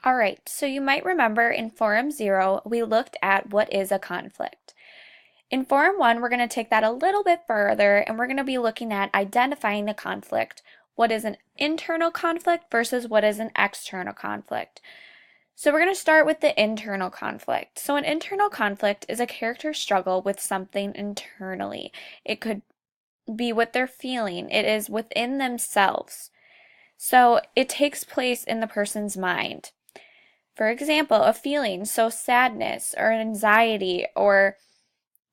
All right, so you might remember in Forum 0, we looked at what is a conflict. In Forum 1, we're going to take that a little bit further and we're going to be looking at identifying the conflict. What is an internal conflict versus what is an external conflict? So we're going to start with the internal conflict. So an internal conflict is a character struggle with something internally. It could be what they're feeling. It is within themselves. So it takes place in the person's mind. For example, a feeling, so sadness or anxiety or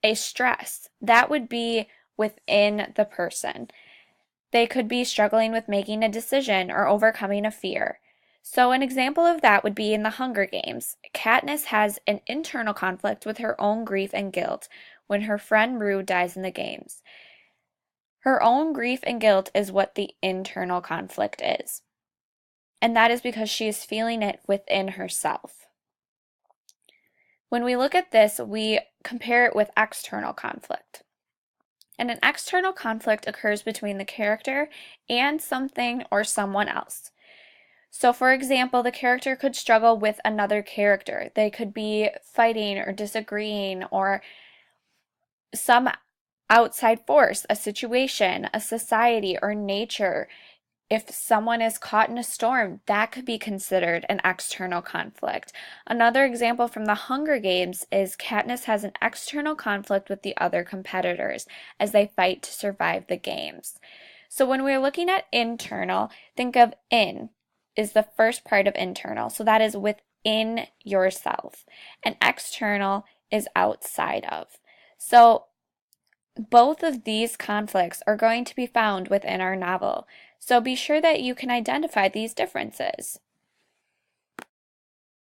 a stress, that would be within the person. They could be struggling with making a decision or overcoming a fear. So an example of that would be in the Hunger Games. Katniss has an internal conflict with her own grief and guilt when her friend Rue dies in the games. Her own grief and guilt is what the internal conflict is. And that is because she is feeling it within herself. When we look at this, we compare it with external conflict. And an external conflict occurs between the character and something or someone else. So, for example, the character could struggle with another character. They could be fighting or disagreeing or some outside force, a situation, a society, or nature. If someone is caught in a storm, that could be considered an external conflict. Another example from the Hunger Games is Katniss has an external conflict with the other competitors as they fight to survive the games. So when we're looking at internal, think of in is the first part of internal. So that is within yourself. And external is outside of. So both of these conflicts are going to be found within our novel, so be sure that you can identify these differences.